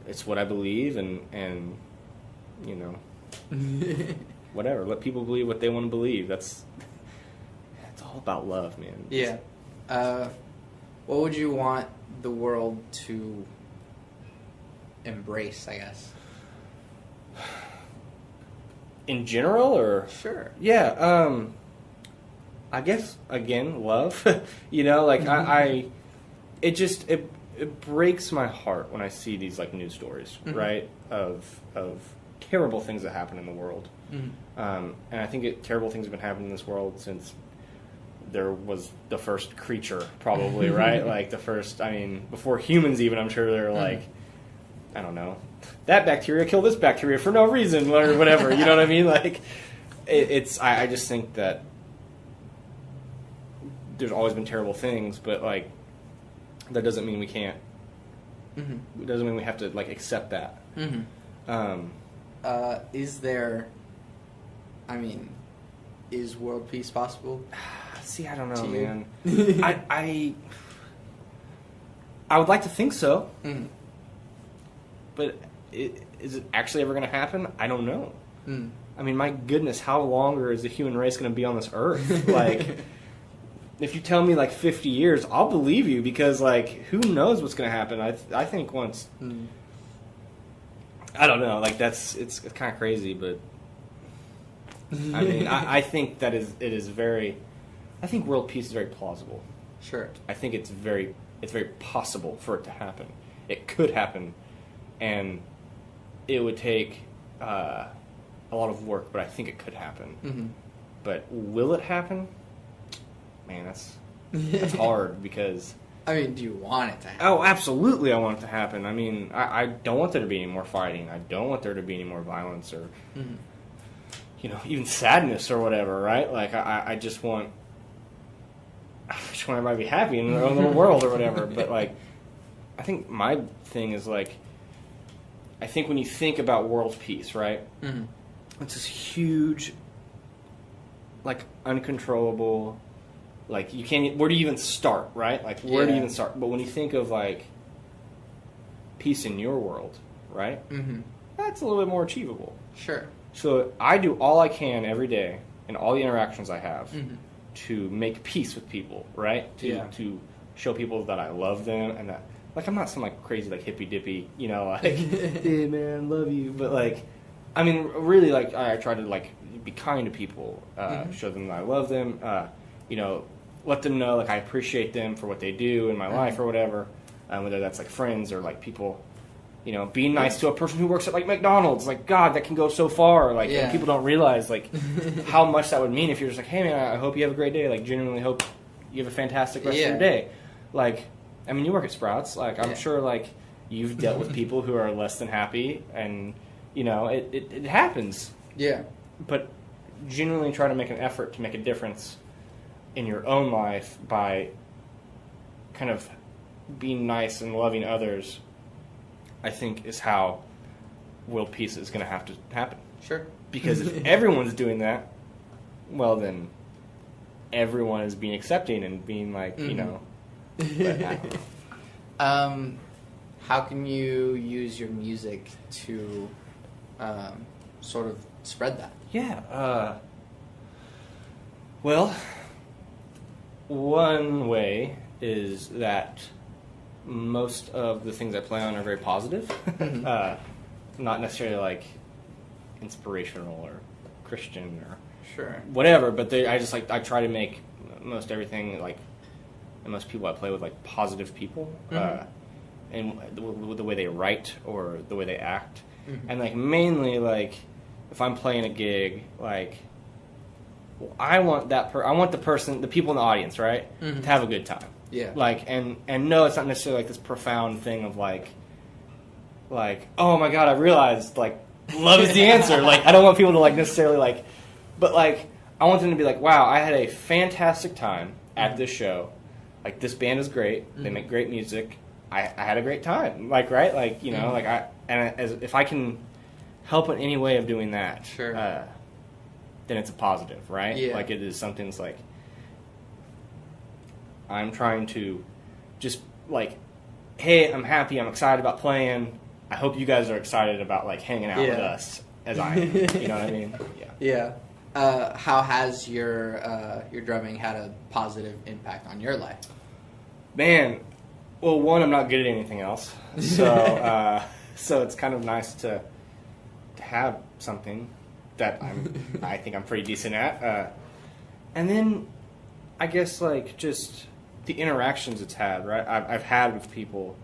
It's what I believe, and whatever. Let people believe what they want to believe. It's all about love, man. Yeah. What would you want the world to embrace, I guess? In general, or? Sure. Yeah, I guess, again, love. It breaks my heart when I see these, like, news stories, right, of terrible things that happen in the world. And I think terrible things have been happening in this world since there was the first creature, probably, right? Like, before humans even, I'm sure they're like, I don't know, that bacteria killed this bacteria for no reason, or whatever, you know what I mean? Like, I just think that there's always been terrible things, but, like, that doesn't mean we can't. It doesn't mean we have to, like, accept that. Is world peace possible? See, I don't know, man. I would like to think so. But is it actually ever going to happen? I don't know. I mean, my goodness, how longer is the human race going to be on this earth? Like, if you tell me, like, 50 years, I'll believe you, because, like, who knows what's going to happen? I think once... I don't know. Like, it's kind of crazy, but... I mean, I think that it is very... I think world peace is very plausible. Sure. I think it's very possible for it to happen. It could happen, and it would take a lot of work, but I think it could happen. But will it happen? Man, that's hard, because... I mean, do you want it to happen? Oh, absolutely I want it to happen. I mean, I don't want there to be any more fighting. I don't want there to be any more violence or, even sadness or whatever, right? Like, I just want everybody to be happy in their own little world or whatever. But, like, I think my thing is, like, I think when you think about world peace, right? It's this huge, like, uncontrollable... Like, you can't... Where do you even start, right? Like, where do you even start? But when you think of, like, peace in your world, right? That's a little bit more achievable. Sure. So I do all I can every day in all the interactions I have to make peace with people, right? To show people that I love them and that... Like, I'm not some, like, crazy, like, hippy-dippy, like, hey, man, love you. But, like, I mean, really, like, I try to, like, be kind to people, show them that I love them, let them know, like, I appreciate them for what they do in my life or whatever, whether that's, like, friends or, like, people, being nice to a person who works at, like, McDonald's. Like, God, that can go so far. Like, and people don't realize, like, how much that would mean if you're just like, hey, man, I hope you have a great day. Like, genuinely hope you have a fantastic rest of your day. Like, I mean, you work at Sprouts. Like, I'm sure, like, you've dealt with people who are less than happy, and, it happens. Yeah. But genuinely try to make an effort to make a difference in your own life by kind of being nice and loving others, I think, is how world peace is going to have to happen. Sure. Because if everyone's doing that, well, then everyone is being accepting and being like, you know. But I don't know. How can you use your music to sort of spread that? Yeah. Well, one way is that most of the things I play on are very positive. Not necessarily like inspirational or Christian or Sure. whatever, but I try to make most everything like, and most people I play with like positive people, and the way they write or the way they act, and like mainly like if I'm playing a gig, like I want the people in the audience, right, to have a good time. Yeah. Like and no, it's not necessarily like this profound thing of like oh my god, I realized like love is the answer. Like I don't want people to like necessarily like, but like I want them to be like, wow, I had a fantastic time at this show. Like this band is great. They make great music. I had a great time. Like right, like you know, like if I can help in any way of doing that, sure. Then it's a positive, right? Yeah. Like it is something that's like I'm trying to just like, hey, I'm happy. I'm excited about playing. I hope you guys are excited about like hanging out with us as I am. You know what I mean? Yeah. Yeah. How has your drumming had a positive impact on your life? Man, well, one, I'm not good at anything else, so so it's kind of nice to have something that I think I'm pretty decent at, and then I guess like just the interactions it's had, right? I've had with people.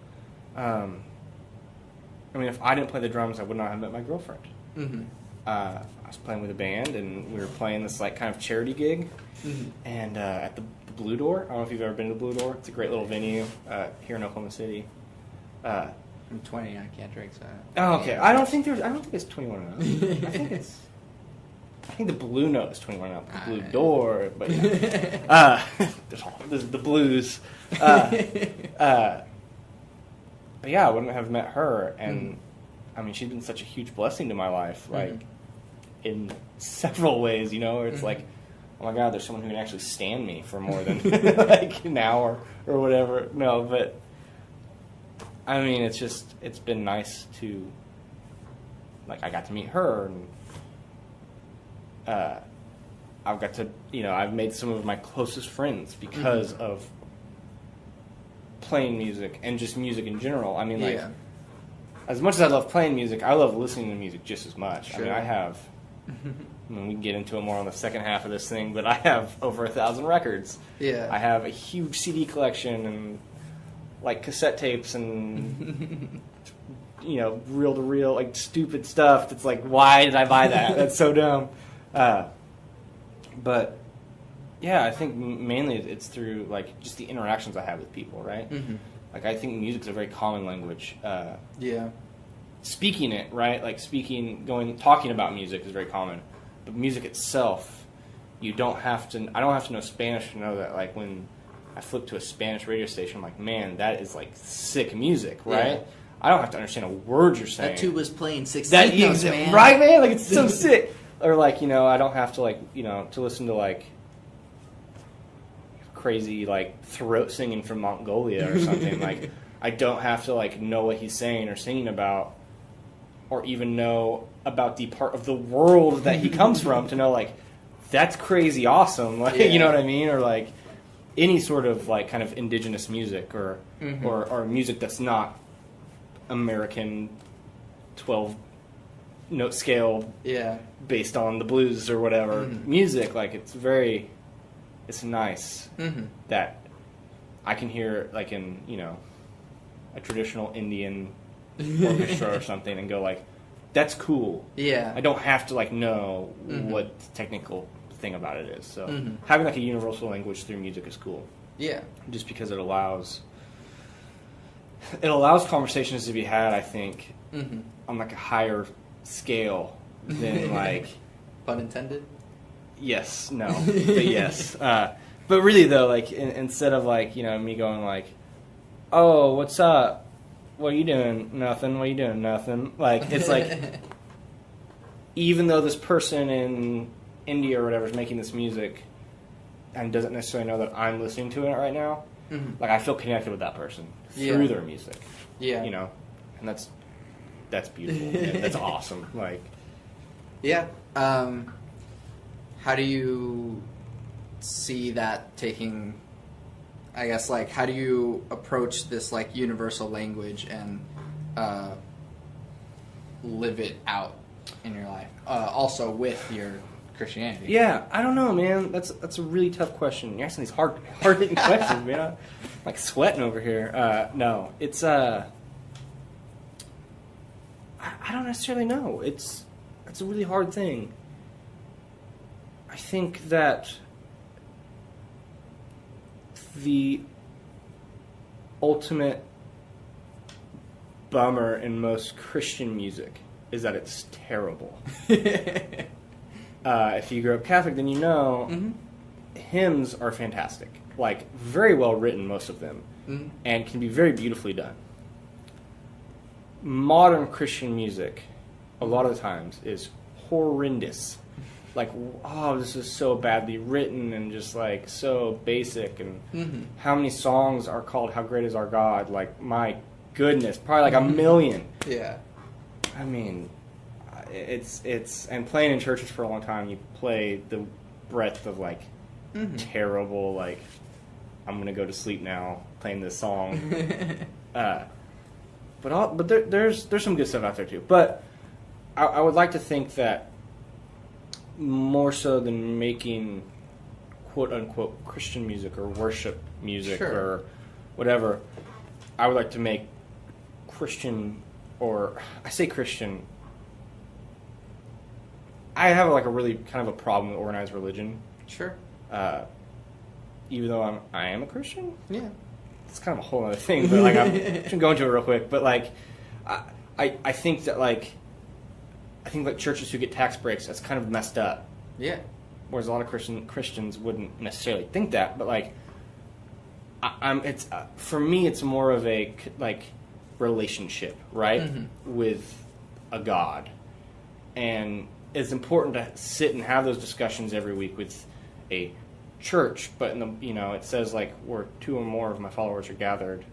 I mean, if I didn't play the drums, I would not have met my girlfriend. I was playing with a band, and we were playing this like kind of charity gig, and at the Blue Door. I don't know if you've ever been to the Blue Door. It's a great little venue here in Oklahoma City. I'm 20. I can't drink, so. Oh, okay. I don't think it's 21 and up. I think the Blue Note is 21 and up. The Blue Door, but yeah. There's the blues. But yeah, I wouldn't have met her, and I mean, she's been such a huge blessing to my life, like in several ways, you know. Where it's like, oh my God, there's someone who can actually stand me for more than like an hour or whatever. No, but I mean, it's been nice to like I got to meet her, and I've got to I've made some of my closest friends because of playing music and just music in general. I mean, like, as much as I love playing music, I love listening to music just as much. Sure. I mean, I have, I mean, we can get into it more on the second half of this thing, but I have over 1,000 records. Yeah. I have a huge CD collection and, like, cassette tapes and, reel-to-reel, like, stupid stuff that's like, why did I buy that? That's so dumb. But yeah, I think mainly it's through like just the interactions I have with people, right? Like I think music's a very common language. Speaking it, right? Like talking about music is very common, but music itself, I don't have to know Spanish to know that. Like when I flip to a Spanish radio station, I'm like, man, that is like sick music, right? Yeah. I don't have to understand a word you're saying. That tube was playing 16 notes, man. Right, man? Like it's so sick. Or like, I don't have to like, to listen to like crazy like throat singing from Mongolia or something. Like I don't have to like know what he's saying or singing about, or even know about the part of the world that he comes from to know like that's crazy awesome. Like you know what I mean? Or like any sort of like kind of indigenous music or music that's not American 12 note scale based on the blues or whatever music. Like it's nice that I can hear like in a traditional Indian orchestra or something and go like, that's cool. I don't have to like know what the technical thing about it is. So having like a universal language through music is cool. Just because it allows conversations to be had, I think, on like a higher scale than like pun intended. Yes, no, but yes. But really though, like instead of like me going like, oh, what's up? What are you doing? Nothing. What are you doing? Nothing. Like it's like even though this person in India or whatever is making this music, and doesn't necessarily know that I'm listening to it right now, Mm-hmm. like I feel connected with that person Yeah. through their music. Yeah. You know, and that's beautiful. Man. That's awesome. Like, Yeah. How do you see that taking? I guess like how do you approach this like universal language and live it out in your life? Also with your Christianity. yeah, I don't know, man. That's a really tough question. You're asking these hard hitting questions, man. I'm like sweating over here. No, it's I don't necessarily know. It's a really hard thing. I think that the ultimate bummer in most Christian music is that it's terrible. If you grew up Catholic, then you know hymns are fantastic. Like, very well written, most of them, and can be very beautifully done. Modern Christian music, a lot of the times, is horrendous. Like, oh, this is so badly written and just, like, so basic. And how many songs are called How Great Is Our God? Like, my goodness, probably like a million. Yeah. I mean, it's and playing in churches for a long time, you play the breadth of, like, terrible, like, I'm going to go to sleep now playing this song. But there's some good stuff out there, too. But I would like to think that more so than making quote-unquote Christian music or worship music or whatever, I would like to make Christian, or I say Christian, I have like a really kind of a problem with organized religion. Sure. Even though I am a Christian. Yeah. It's kind of a whole other thing, but like I'm just gonna go into it real quick. But like, I think that like churches who get tax breaks, that's kind of messed up. Yeah. Whereas a lot of Christians wouldn't necessarily think that, but like, it's for me, it's more of a like relationship, right, with a God, and it's important to sit and have those discussions every week with a church. But it says like where 2 or more of my followers are gathered,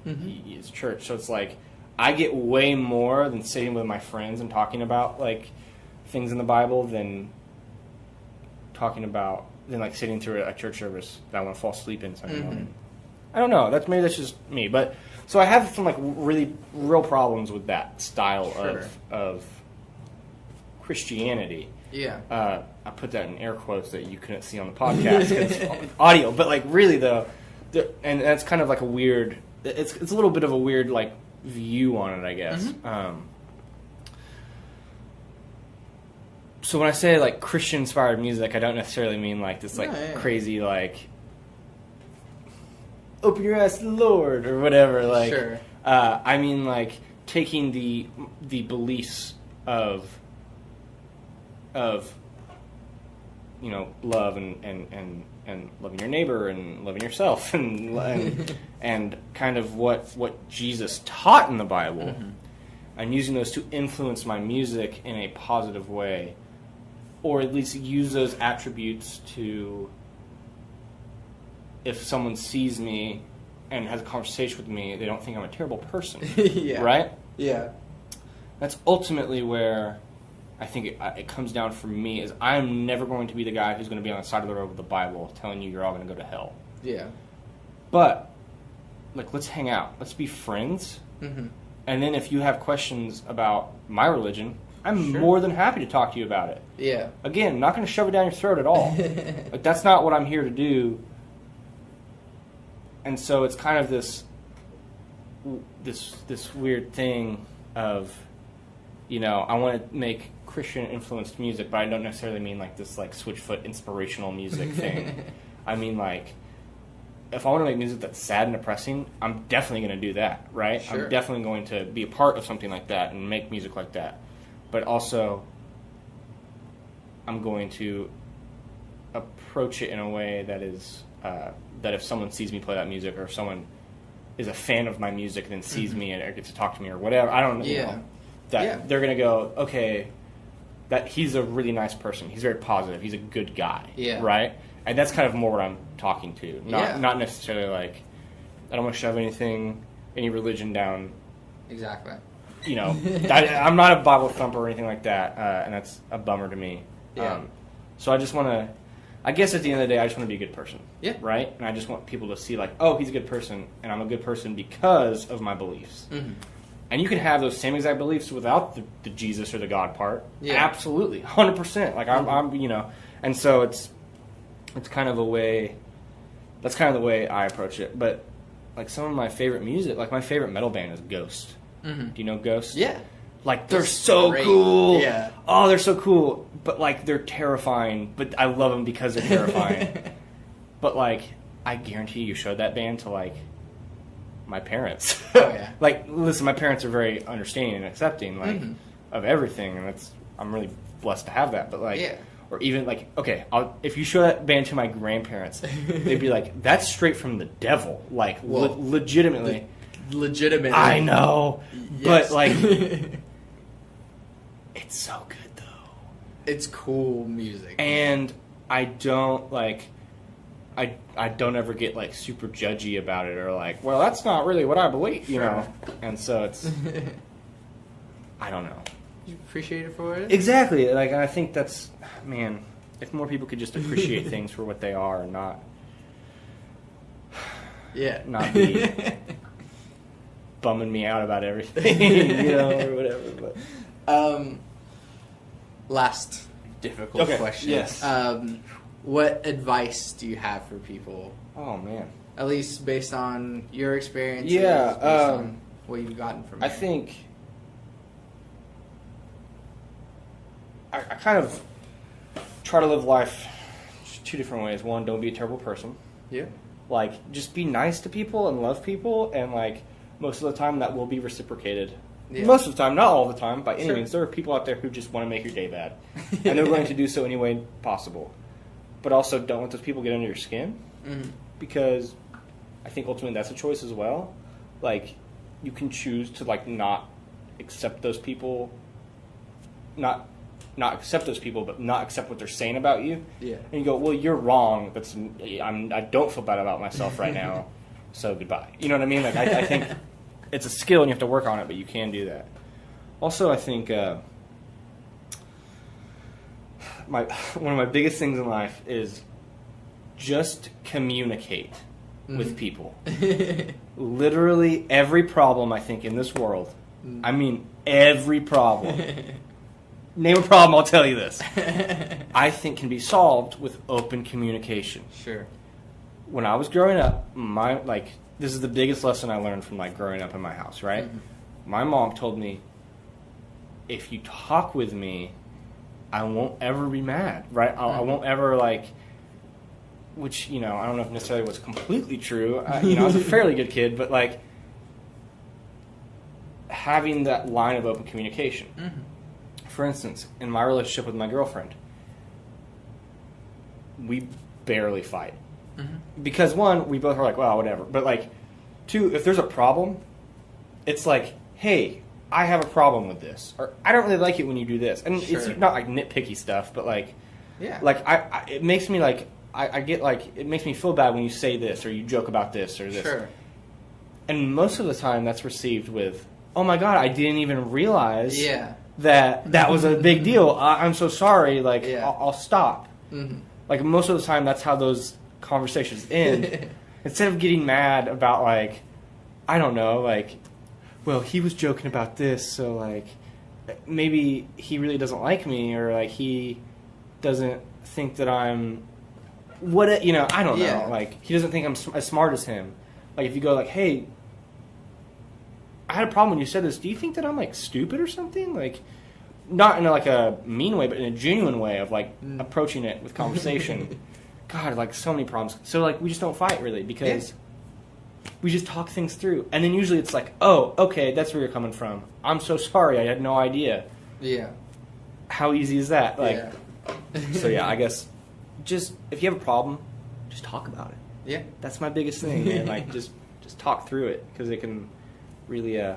it's church. So it's like I get way more than sitting with my friends and talking about like things in the Bible than like sitting through a church service that I want to fall asleep in Sunday morning. I don't know. Maybe that's just me. But so I have some like really real problems with that style of Christianity. Yeah. I put that in air quotes that you couldn't see on the podcast because it's audio. But like really though, and that's kind of like a weird. It's a little bit of a weird like view on it, I guess. So when I say like Christian inspired music, I don't necessarily mean like this like crazy like open your ass to the Lord or whatever. Like, I mean like taking the beliefs of love and loving your neighbor and loving yourself and kind of what Jesus taught in the Bible, and using those to influence my music in a positive way, or at least use those attributes to, if someone sees me and has a conversation with me, they don't think I'm a terrible person. Right? Yeah. That's ultimately where I think it comes down for me, is I'm never going to be the guy who's going to be on the side of the road with the Bible telling you you're all going to go to hell. Yeah. But, like, let's hang out. Let's be friends. And then if you have questions about my religion, I'm more than happy to talk to you about it. Yeah. Again, I'm not going to shove it down your throat at all. Like, that's not what I'm here to do. And so it's kind of this weird thing of, I want to make Christian influenced music, but I don't necessarily mean like this like Switchfoot inspirational music thing. I mean like, if I want to make music that's sad and depressing, I'm definitely going to do that, right? I'm definitely going to be a part of something like that and make music like that. But also, I'm going to approach it in a way that is that if someone sees me play that music, or if someone is a fan of my music and then sees me and gets to talk to me or whatever, I don't know. That they're going to go, okay, that he's a really nice person. He's very positive. He's a good guy, right? And that's kind of more what I'm talking to. Not necessarily like, I don't want to shove any religion down. Exactly. You know, I'm not a Bible thumper or anything like that, and that's a bummer to me. Yeah. So I just want to, I guess at the end of the day, I just want to be a good person. Yeah. Right? And I just want people to see like, oh, he's a good person, and I'm a good person because of my beliefs. Mm-hmm. And you can have those same exact beliefs without the Jesus or the God part. Yeah. Absolutely. 100%. Like, I'm, you know, and so it's kind of a way, that's kind of the way I approach it. But, like, some of my favorite music, like, my favorite metal band is Ghost. Mm-hmm. Do you know Ghost? Yeah. Like, they're so cool. Yeah. Oh, they're so cool. But, like, they're terrifying. But I love them because they're terrifying. But, like, I guarantee you showed that band to, like, my parents. Oh, yeah. Like, listen, my parents are very understanding and accepting, like, of everything. And I'm really blessed to have that. But, like, or even, like, okay, if you show that band to my grandparents, they'd be like, that's straight from the devil. Like, legitimately. Legitimately. I know. Yes. But, like, it's so good, though. It's cool music. And I don't, like, I don't ever get, like, super judgy about it or, like, well, that's not really what I believe, you know? And so it's, I don't know. You appreciate it for what it is? Exactly. Like, I think that's, man, if more people could just appreciate things for what they are and not be bumming me out about everything, you know, or whatever. But last difficult question. Yes. What advice do you have for people? Oh man. At least based on your experiences. Yeah. Based on what you've gotten from it. I think I kind of try to live life two different ways. One, don't be a terrible person. Yeah. Like, just be nice to people and love people, and, like, most of the time that will be reciprocated. Yeah. Most of the time, not all the time, by any means. There are people out there who just want to make your day bad. And they're going to do so any way possible. But also, don't let those people get under your skin. Mm-hmm. Because I think ultimately that's a choice as well. Like, you can choose to, like, not accept those people, not accept those people, but not accept what they're saying about you. Yeah. And you go, well, you're wrong. I don't feel bad about myself right now, so goodbye. You know what I mean? Like, I think it's a skill and you have to work on it, but you can do that. Also, I think one of my biggest things in life is just communicate with people. Literally every problem, I think, in this world, I mean every problem, name a problem, I'll tell you this, I think can be solved with open communication. Sure. When I was growing up, this is the biggest lesson I learned from, like, growing up in my house, right? Mm-hmm. My mom told me, if you talk with me, I won't ever be mad, right? I won't ever, like, which, you know, I don't know if necessarily was completely true. I was a fairly good kid, but, like, having that line of open communication. Mm-hmm. For instance, in my relationship with my girlfriend, we barely fight. Mm-hmm. Because, one, we both are like, well, whatever. But, like, two, if there's a problem, it's like, hey, I have a problem with this. Or, I don't really like it when you do this. And it's not, like, nitpicky stuff, but, like, like, it makes me, like, I get, like, it makes me feel bad when you say this or you joke about this or this. Sure. And most of the time that's received with, oh, my God, I didn't even realize that was a big deal. I'm so sorry. Like, I'll stop. Mm-hmm. Like, most of the time that's how those conversations end. Instead of getting mad about, like, I don't know, like, well, he was joking about this, so, like, maybe he really doesn't like me, or, like, he doesn't think that I'm I don't know. Like, he doesn't think I'm as smart as him. Like, if you go, like, hey, I had a problem when you said this. Do you think that I'm, like, stupid or something? Like, not in, like, a mean way, but in a genuine way of, like, approaching it with conversation. God, like, so many problems. So, like, we just don't fight, really, because we just talk things through. And then usually it's like, oh, okay, that's where you're coming from. I'm so sorry. I had no idea. Yeah. How easy is that? Like, so, yeah, I guess just, if you have a problem, just talk about it. Yeah. That's my biggest thing, man. Like, just talk through it, because it can really, you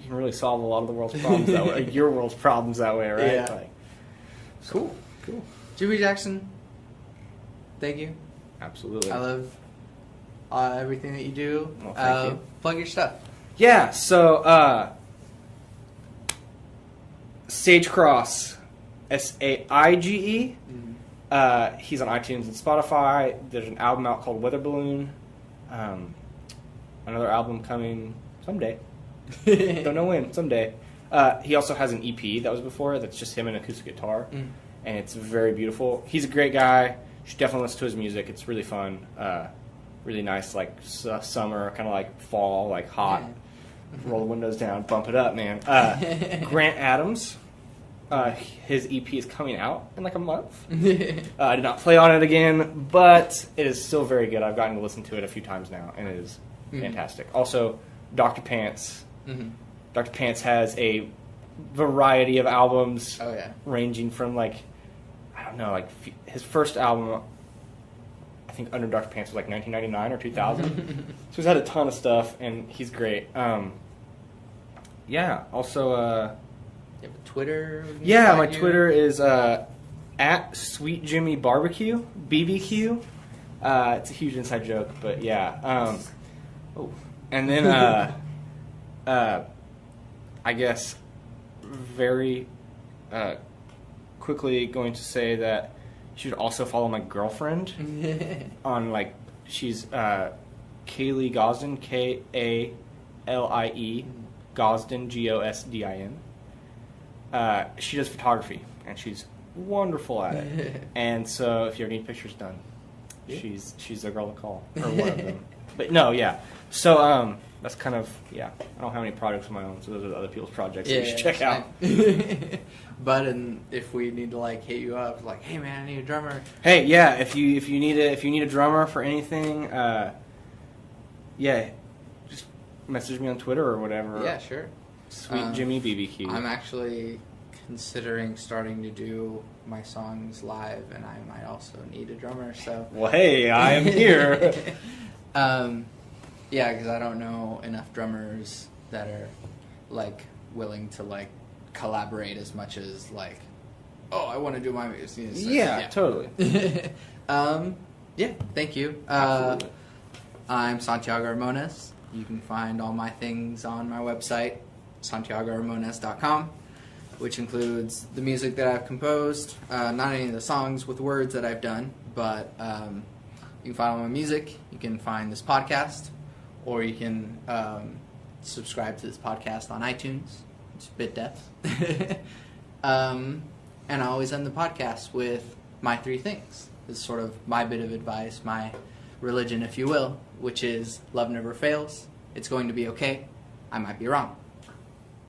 can really solve a lot of the world's problems that way. Your world's problems that way, right? Yeah. Like, cool. Jimmy Jackson, thank you. Absolutely. I love everything that you do. Well, thank you. Plug your stuff. Yeah, so Sage Cross, Saige. He's on iTunes and Spotify. There's an album out called Weather Balloon. Another album coming someday. Don't know when. Someday. He also has an EP that was before that's just him and acoustic guitar, and it's very beautiful. He's a great guy. You should definitely listen to his music. It's really fun. Really nice, like summer, kind of like fall, like hot. Roll the windows down, bump it up, man. Grant Adams. His EP is coming out in like a month. I did not play on it again, but it is still very good. I've gotten to listen to it a few times now, and it is fantastic. Also, Dr. Pants. Dr. Pants has a variety of albums, ranging from like, I don't know, like his first album, I think under Dr. Pants was like 1999 or 2000. So he's had a ton of stuff, and he's great. Yeah. Also, you have a Twitter? Yeah, my Twitter is at Sweet Jimmy Barbecue, BBQ. It's a huge inside joke, but yeah. And then I guess very quickly going to say that you should also follow my girlfriend on, like, she's Kaylee Gosdin, Kalie, Gosdin, Gosdin. She does photography, and she's wonderful at it. And so if you ever need pictures done, she's the girl to call, or one of them. But no, yeah. So that's kind of, I don't have any projects of my own, so those are other people's projects that you should check out. But if we need to like hit you up, like, hey man, I need a drummer. Hey, yeah, if you need a drummer for anything, just message me on Twitter or whatever. Yeah, sure. Sweet Jimmy BBQ. I'm actually considering starting to do my songs live, and I might also need a drummer. So. Well, hey, I am here. Yeah, because I don't know enough drummers that are like willing to like collaborate as much as like, oh, I want to do my music. Yeah, totally. Yeah, thank you. I'm Santiago Ramones. You can find all my things on my website, santiagoramones.com, which includes the music that I've composed, not any of the songs with words that I've done, but you can find all my music. You can find this podcast, or you can subscribe to this podcast on iTunes. It's a bit deaf. And I always end the podcast with my 3 things. This is sort of my bit of advice, my religion, if you will, which is love never fails. It's going to be okay. I might be wrong.